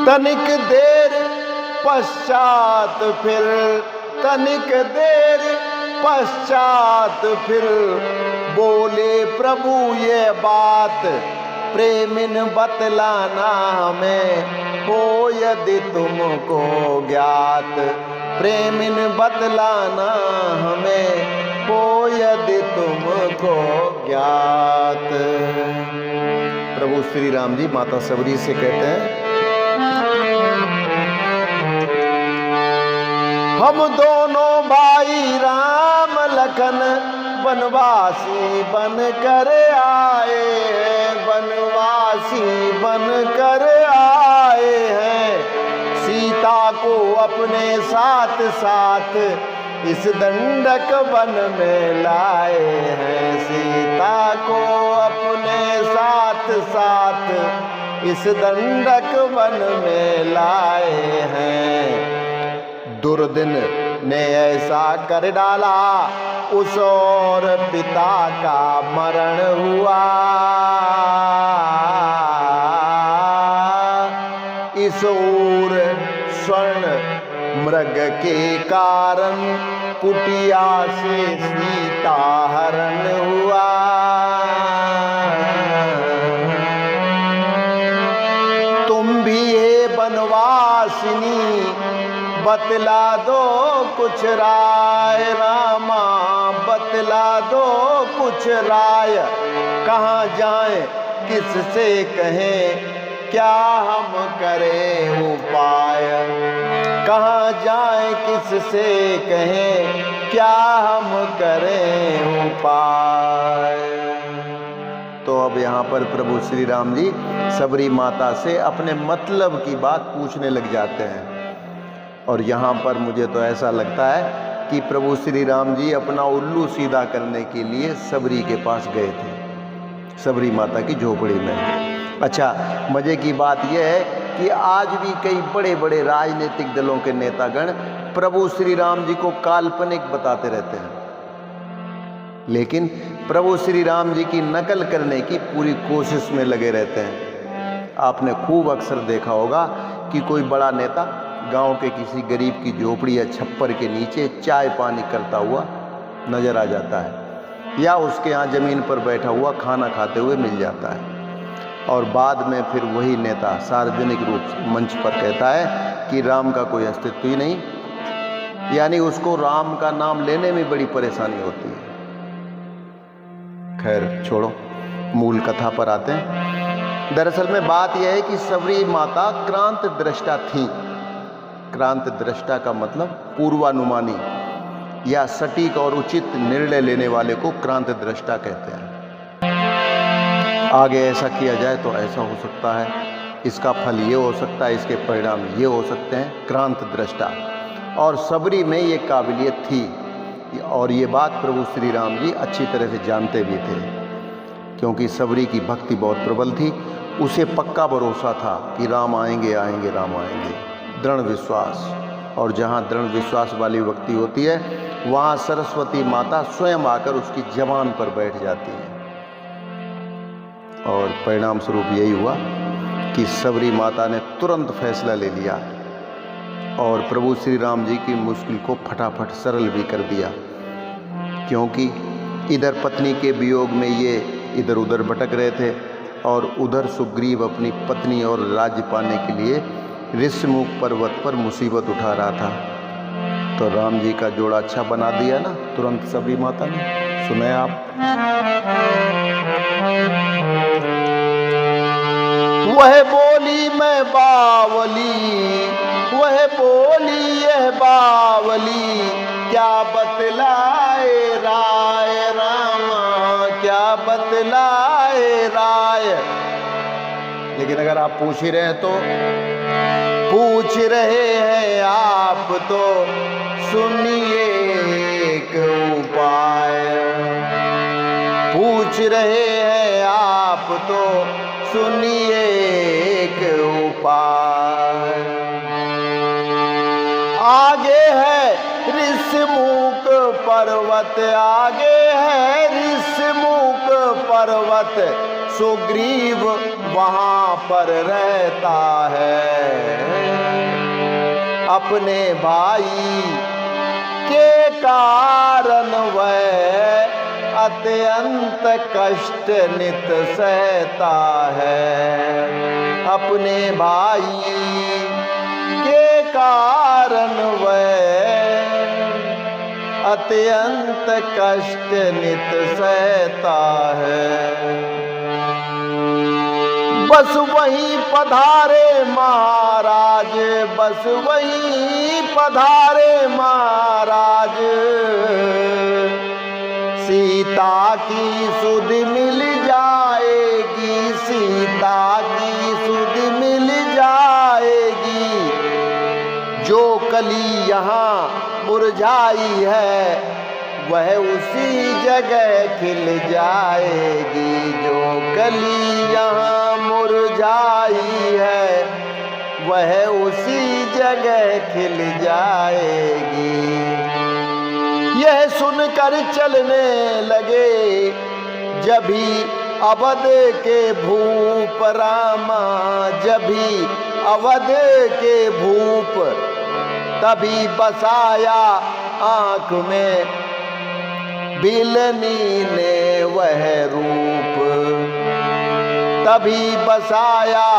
तनिक देर पश्चात फिर, तनिक देर पश्चात फिर बोले प्रभु ये बात, प्रेमिन बतलाना हमें हो यदि तुमको ज्ञात, प्रेमिन बतलाना हमें हो यदि तुमको ज्ञात। प्रभु श्री राम जी माता सबरी से कहते हैं, हम दोनों भाई राम लखन वनवासी बन कर आए हैं, वनवासी बन कर आए हैं। सीता को अपने साथ साथ इस दंडक वन में लाए हैं, सीता को अपने साथ साथ इस दंडक वन में लाए हैं। दुर्दिन ने ऐसा कर डाला उस और पिता का मरण हुआ, इस ओर स्वर्ण मृग के कारण कुटिया से सीता हरण हुआ। तुम भी हे वनवासिनी बतला दो कुछ राय, रामा बतला दो कुछ राय, कहाँ जाएं किससे कहें क्या हम करें उपाय, कहाँ जाएं किससे कहें क्या हम करें उपाय। तो अब यहाँ पर प्रभु श्री राम जी सबरी माता से अपने मतलब की बात पूछने लग जाते हैं। और यहाँ पर मुझे तो ऐसा लगता है कि प्रभु श्री राम जी अपना उल्लू सीधा करने के लिए सबरी के पास गए थे, सबरी माता की झोपड़ी में। अच्छा, मजे की बात यह है कि आज भी कई बड़े बड़े राजनीतिक दलों के नेतागण प्रभु श्री राम जी को काल्पनिक बताते रहते हैं, लेकिन प्रभु श्री राम जी की नकल करने की पूरी कोशिश में लगे रहते हैं। आपने खूब अक्सर देखा होगा कि कोई बड़ा नेता गांव के किसी गरीब की झोपड़ी या छप्पर के नीचे चाय पानी करता हुआ नजर आ जाता है, या उसके यहाँ जमीन पर बैठा हुआ खाना खाते हुए मिल जाता है। और बाद में फिर वही नेता सार्वजनिक रूप से मंच पर कहता है कि राम का कोई अस्तित्व ही नहीं, यानी उसको राम का नाम लेने में बड़ी परेशानी होती है। खैर छोड़ो, मूल कथा पर आते हैं। दरअसल में बात यह है कि सबरी माता क्रांत दृष्टा थी। क्रांत दृष्टा का मतलब पूर्वानुमानी या सटीक और उचित निर्णय लेने वाले को क्रांत दृष्टा कहते हैं। आगे ऐसा किया जाए तो ऐसा हो सकता है, इसका फल ये हो सकता है, इसके परिणाम ये हो सकते हैं, क्रांत दृष्टा। और सबरी में ये काबिलियत थी और ये बात प्रभु श्री राम जी अच्छी तरह से जानते भी थे, क्योंकि सबरी की भक्ति बहुत प्रबल थी। उसे पक्का भरोसा था कि राम आएंगे आएंगे राम आएंगे, दृढ़ विश्वास। और जहाँ दृढ़ विश्वास वाली व्यक्ति होती है वहाँ सरस्वती माता स्वयं आकर उसकी जबान पर बैठ जाती है। और परिणाम स्वरूप यही हुआ कि सबरी माता ने तुरंत फैसला ले लिया और प्रभु श्री राम जी की मुश्किल को फटाफट सरल भी कर दिया, क्योंकि इधर पत्नी के वियोग में ये इधर उधर भटक रहे थे और उधर सुग्रीव अपनी पत्नी और राज्य पाने के लिए ऋषमुख पर्वत पर मुसीबत उठा रहा था। तो राम जी का जोड़ा अच्छा बना दिया ना तुरंत सबरी माता ने। सुने आप, वह बोली मैं बावली, वह बोली यह बावली, क्या बतलाए राय रामा, क्या बतलाए राय। लेकिन अगर आप पूछ ही रहे हैं तो पूछ रहे हैं आप तो सुनिए एक उपाय, पूछ रहे हैं आप तो सुनिए एक उपाय। आगे है ऋषमुख पर्वत, आगे है ऋषमुख पर्वत, सुग्रीव वहां पर रहता है। अपने भाई के कारण वह अत्यंत कष्ट नित सहता है। अपने भाई के कारण वह अत्यंत कष्ट नित सहता है। बस वही पधारे महाराज, बस वही पधारे महाराज, सीता की सुध मिल जाएगी, सीता की सुध मिल जाएगी। जो कली यहाँ मुरझाई है वह उसी जगह खिल जाएगी। जो कली यहाँ मुरझाई है वह उसी जगह खिल जाएगी। यह सुनकर चलने लगे जभी अवध के भूप रामा, जभी अवध के भूप, तभी बसाया आँख में बिलनी ने वह रूप, तभी बसाया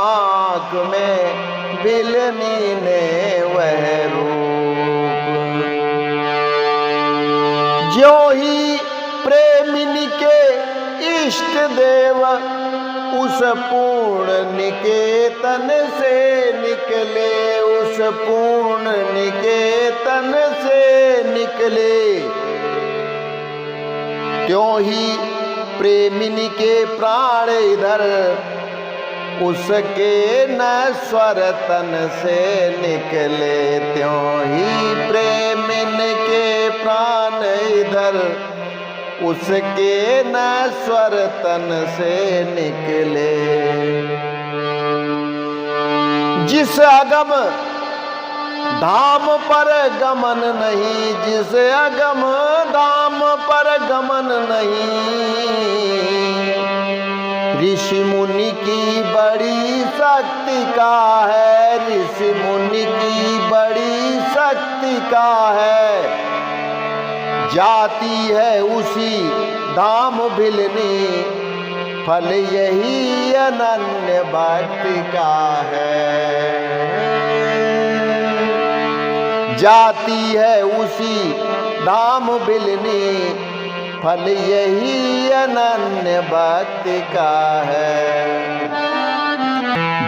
आँख में बिलनी ने वह रूप। ज्यों ही प्रेमिनी के इष्ट देव उस पूर्ण निकेतन से निकले, उस पूर्ण निकेतन से निकले, त्यों ही प्रेमिनी के प्राण इधर उसके नश्वर तन से निकले। त्यों ही प्रेमिनी के प्राण इधर उसके नश्वर तन से निकले। जिस अगम धाम पर गमन नहीं, जिस अगम धाम पर गमन नहीं, ऋषि मुनि की बड़ी शक्ति का है, ऋषि मुनि की बड़ी शक्ति का है। जाती है उसी धाम भिलनी, फल यही अनन्य भक्ति का है। जाती है उसी धाम भिलनी, फल यही अनन्य भक्ति का है।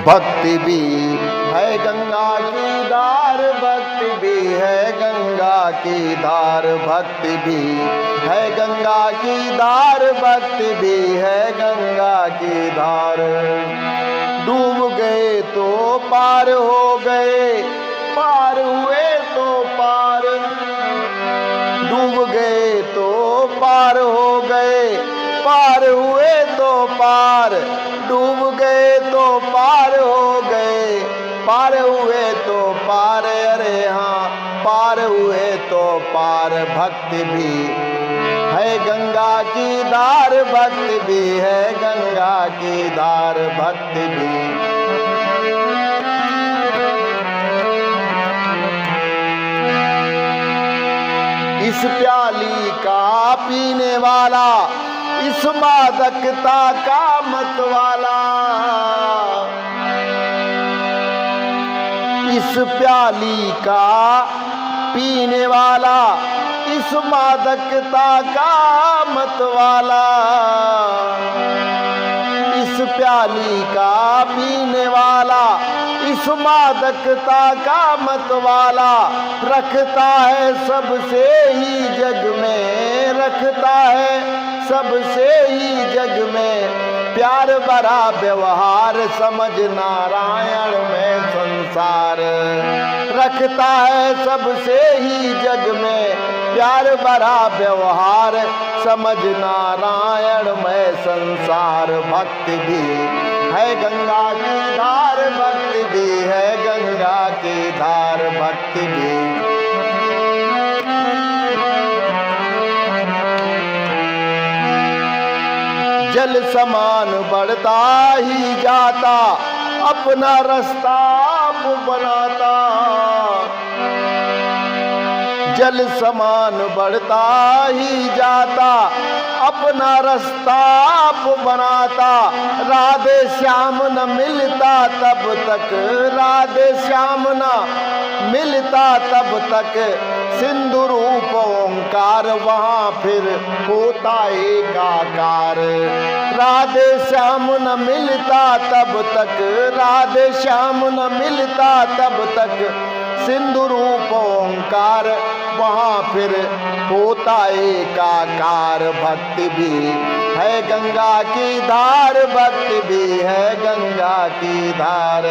भक्ति भी है गंगा की धार, भक्ति भी है गंगा की धार, भक्ति भी है गंगा की धार, भक्ति भी है गंगा की धार। डूब गए तो पार हो गए, पार हुए तो पार, डूब गए तो पार हो गए, पार हुए तो पार, डूब गए तो पार हो गए, पार हुए तो पार। अरे हाँ, पार हुए तो पार। भक्ति भी है गंगा की धार, भक्ति भी है गंगा की धार, भक्ति भी। इस प्याली का पीने वाला, इस मादकता का मत वाला, इस प्याली का पीने वाला, इस मादकता का मत वाला, इस प्याली का पीने वाला, इस मादकता का मत वाला, रखता है सबसे ही जग में, रखता है सबसे ही जग में प्यार भरा व्यवहार, समझ नारायण में संसार। रखता है सबसे ही जग में प्यार भरा व्यवहार, समझ नारायण में संसार। भक्ति भी है गंगा की धार, भक्ति भी है गंगा की धार, भक्ति भी। जल समान बढ़ता ही जाता, अपना रास्ता आप बनाता। जल समान बढ़ता ही जाता, अपना रास्ता आप बनाता। राधे श्याम न मिलता तब तक, राधे श्याम न मिलता तब तक, सिंधु रूप ओंकार वहाँ फिर होता एकाकार। राधे श्याम न मिलता तब तक, राधे श्याम न मिलता तब तक, सिंधु रूप ओंकार वहाँ फिर होता एकाकार। भक्ति भी है गंगा की धार, भक्ति भी है गंगा की धार।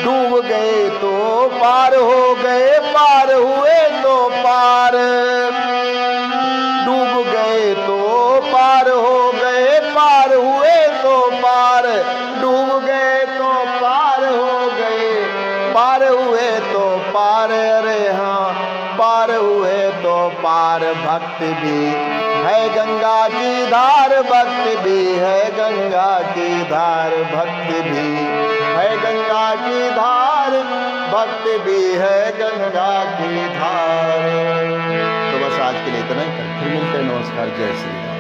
डूब गए तो पार हो गए, पार हुए तो पार। डूब गए तो पार हो गए, पार हुए तो पार। डूब गए तो पार हो गए, पार हुए तो पार। अरे हाँ, पार हुए तो पार। भक्ति भी है गंगा की धार, भक्ति भी है गंगा की धार। भक्ति भी है गंगा की धार, भक्ति भी है गंगा की धार। तो बस आज के लिए इतना ही, फिर मिलते हैं। नमस्कार, जय श्री राम।